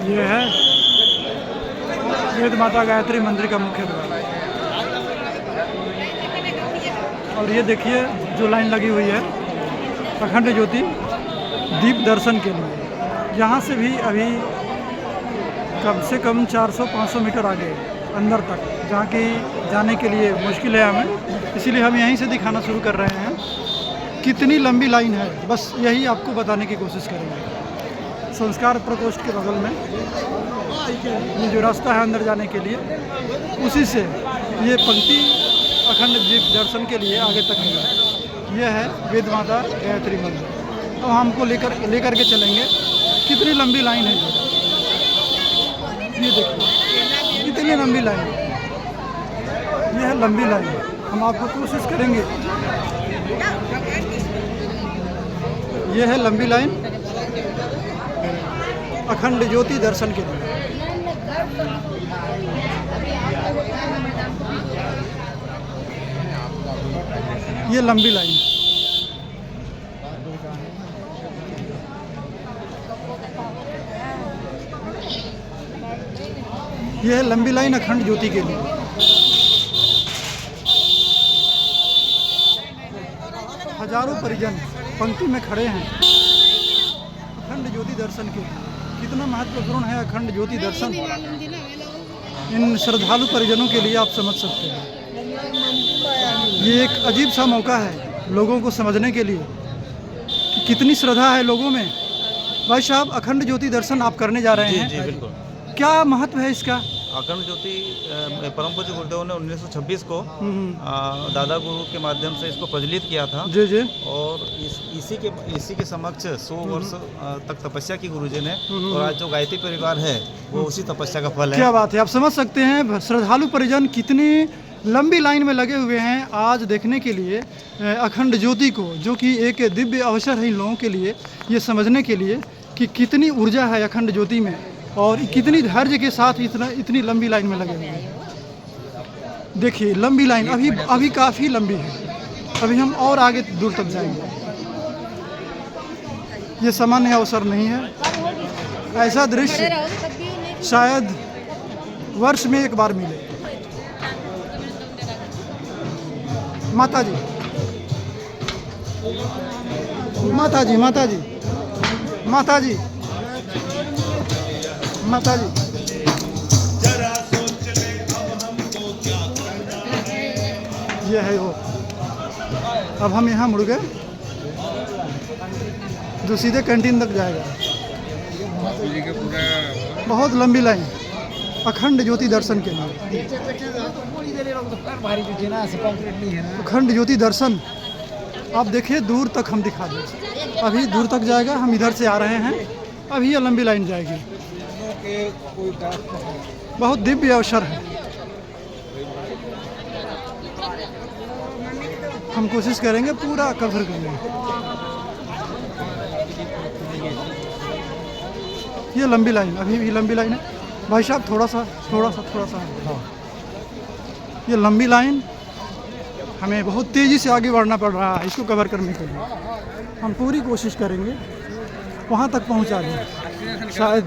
ये है वेद माता गायत्री मंदिर का मुख्य द्वार। और ये देखिए जो लाइन लगी हुई है अखंड ज्योति दीप दर्शन के लिए। यहाँ से भी अभी कम से कम 400-500 मीटर आगे अंदर तक, जहाँ की जाने के लिए मुश्किल है हमें, इसीलिए हम यहीं से दिखाना शुरू कर रहे हैं कितनी लंबी लाइन है। बस यही आपको बताने की कोशिश करेंगे। संस्कार प्रकोष्ठ के बगल में ये जो रास्ता है अंदर जाने के लिए, उसी से ये पंक्ति अखंड दीप दर्शन के लिए आगे तक है। ये है वेद माता गायत्री मंदिर। तो हमको लेकर के चलेंगे कितनी लंबी लाइन है। ये देखिए कितनी लंबी लाइन है। ये है लंबी लाइन। हम आपको कोशिश करेंगे। ये है लंबी लाइन अखंड ज्योति दर्शन के लिए। ये लंबी लाइन, ये है लंबी लाइन अखंड ज्योति के लिए। हजारों परिजन पंक्ति में खड़े हैं अखंड ज्योति दर्शन के लिए। कितना महत्वपूर्ण है अखंड ज्योति दर्शन, इन श्रद्धालु परिजनों के लिए आप समझ सकते हैं। ये एक अजीब सा मौका है लोगों को समझने के लिए कि कितनी श्रद्धा है लोगों में। भाई साहब, अखंड ज्योति दर्शन आप करने जा रहे हैं। जी बिल्कुल। क्या महत्व है इसका? अखंड ज्योति परम पूज्य गुरुदेव ने 1926 को दादा गुरु के माध्यम से इसको प्रज्वलित किया था। जी जी। और इसी के समक्ष 100 वर्ष तक तपस्या की गुरुजी ने, और आज जो गायत्री परिवार है वो उसी तपस्या का फल है। क्या बात है। आप समझ सकते हैं श्रद्धालु परिजन कितनी लंबी लाइन में लगे हुए हैं आज देखने के लिए अखंड ज्योति को, जो कि एक दिव्य अवसर है इन लोगों के लिए ये समझने के लिए कि कितनी ऊर्जा है अखंड ज्योति में और कितनी धैर्य के साथ इतनी लंबी लाइन में लगे हुए हैं। देखिए लंबी लाइन अभी काफ़ी लंबी है। अभी हम और आगे दूर तक जाएंगे। ये सामान्य अवसर नहीं है। ऐसा दृश्य शायद वर्ष में एक बार मिले। माता जी, माता जी, माता जी, माता जी, माता जी, ये है वो। अब हम यहाँ मुड़ गए, जो सीधे कैंटीन तक जाएगा। बहुत लंबी लाइन अखंड ज्योति दर्शन के लिए। अखंड ज्योति दर्शन आप देखिए, दूर तक हम दिखा दें। अभी दूर तक जाएगा, हम इधर से आ रहे हैं। अभी ये लंबी लाइन जाएगी। बहुत दिव्य अवसर है। हम कोशिश करेंगे पूरा कवर करने। ये लंबी लाइन, अभी भी लंबी लाइन है भाई साहब। थोड़ा सा हाँ। ये लंबी लाइन हमें बहुत तेज़ी से आगे बढ़ना पड़ रहा है इसको कवर करने के लिए। हम पूरी कोशिश करेंगे वहाँ तक पहुँचा दें शायद।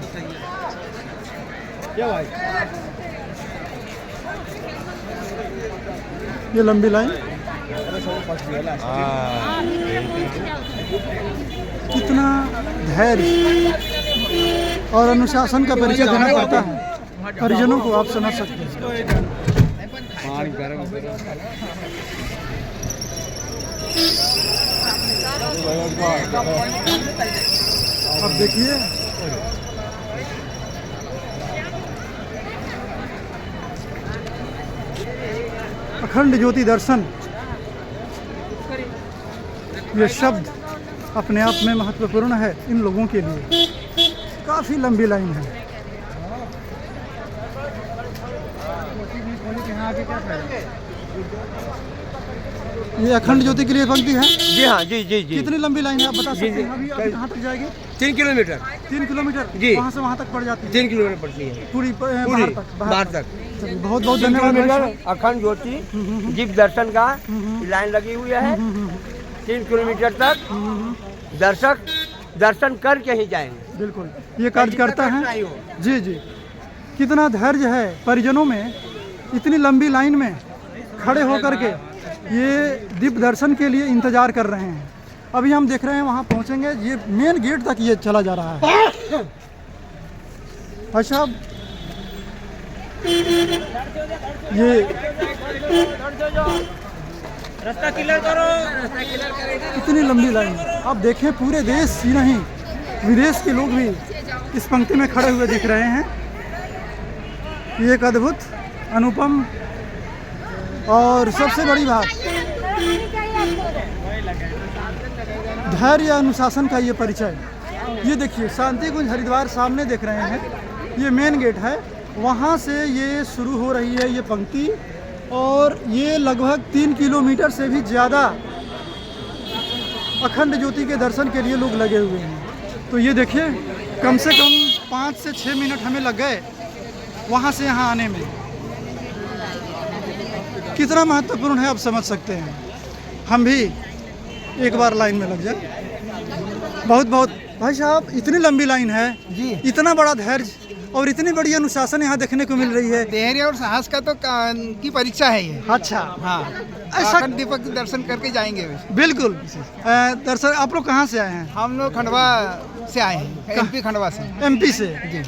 ये लंबी लाइन कितना धैर्य और अनुशासन का परिचय देना पड़ता है परिजनों को, आप समझ सकते हैं। अब देखिए अखंड ज्योति दर्शन, ये शब्द अपने आप में महत्वपूर्ण है इन लोगों के लिए। काफ़ी लंबी लाइन है। ये अखंड ज्योति के लिए पंक्ति है। जी हाँ, जी जी जी। कितनी लंबी लाइन है आप बता सकते हैं? अभी कहाँ तक जाएगी? 3 किलोमीटर। 3 किलोमीटर जी। वहाँ से वहाँ तक पड़ जाती है। 3 किलोमीटर पड़ती है पूरी बाहर तक। बहुत बहुत धन्यवाद। अखंड ज्योति दीप दर्शन का लाइन लगी हुई है। 3 किलोमीटर तक दर्शक दर्शन करके ही जाएंगे। बिल्कुल ये कार्यकर्ता हैं जी जी। कितना धैर्य है परिजनों में, इतनी लंबी लाइन में खड़े होकर के ये दीप दर्शन के लिए इंतज़ार कर रहे हैं। अभी हम देख रहे हैं वहाँ पहुँचेंगे, ये मेन गेट तक ये चला जा रहा है। अच्छा ये रास्ता क्लियर करो। इतनी लंबी लाइन, आप देखें पूरे देश ही नहीं विदेश के लोग भी इस पंक्ति में खड़े हुए दिख रहे हैं। ये एक अद्भुत, अनुपम और सबसे बड़ी बात धैर्य अनुशासन का ये परिचय। ये देखिए शांति कुंज हरिद्वार सामने देख रहे हैं, ये मेन गेट है, वहाँ से ये शुरू हो रही है ये पंक्ति और ये लगभग 3 किलोमीटर से भी ज़्यादा अखंड ज्योति के दर्शन के लिए लोग लगे हुए हैं। तो ये देखिए कम से कम 5 से 6 मिनट हमें लग गए वहाँ से यहाँ आने में। कितना महत्वपूर्ण है आप समझ सकते हैं। हम भी एक बार लाइन में लग जाए। बहुत बहुत भाई साहब, इतनी लंबी लाइन है जी। इतना बड़ा धैर्य और इतनी बड़ी अनुशासन यहाँ देखने को मिल रही है। धैर्य और साहस का तो की परीक्षा है ये। अच्छा हाँ, ऐसा अखंड दीपक के दर्शन करके जाएंगे वैसे। बिल्कुल। दर्शन आप लोग कहाँ से आए हैं? हम लोग खंडवा से आए हैं, एमपी खंडवा से। एमपी से। जी।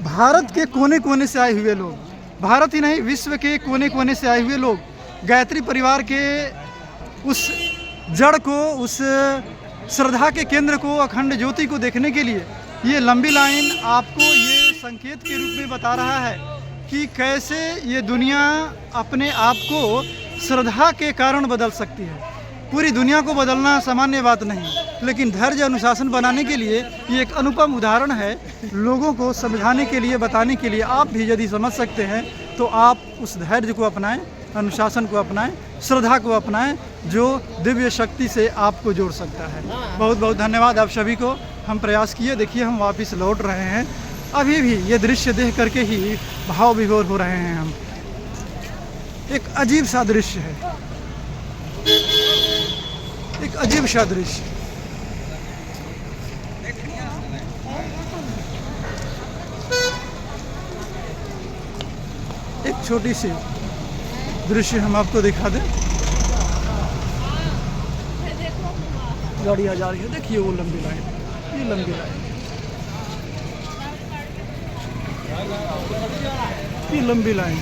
भारत के कोने कोने से आए हुए लोग, भारत ही नहीं विश्व के कोने कोने से आए हुए लोग गायत्री परिवार के उस जड़ को, उस श्रद्धा के केंद्र को, अखंड ज्योति को देखने के लिए ये लंबी लाइन आपको ये संकेत के रूप में बता रहा है कि कैसे ये दुनिया अपने आप को श्रद्धा के कारण बदल सकती है। पूरी दुनिया को बदलना सामान्य बात नहीं, लेकिन धैर्य अनुशासन बनाने के लिए ये एक अनुपम उदाहरण है। लोगों को समझाने के लिए, बताने के लिए आप भी यदि समझ सकते हैं तो आप उस धैर्य को अपनाएं, अनुशासन को अपनाएं, श्रद्धा को अपनाएं, जो दिव्य शक्ति से आपको जोड़ सकता है। बहुत बहुत धन्यवाद आप सभी को। हम प्रयास किए, देखिए हम वापस लौट रहे हैं। अभी भी ये दृश्य देख करके ही भाव विभोर हो रहे हैं हम। एक अजीब सा दृश्य है, एक अजीब सा दृश्य। एक छोटी सी दृश्य हम आपको दिखा दें। गाड़ी आ जा रही है, देखिए वो लंबी लाइन, ये लंबी लाइन, ये लंबी लाइन।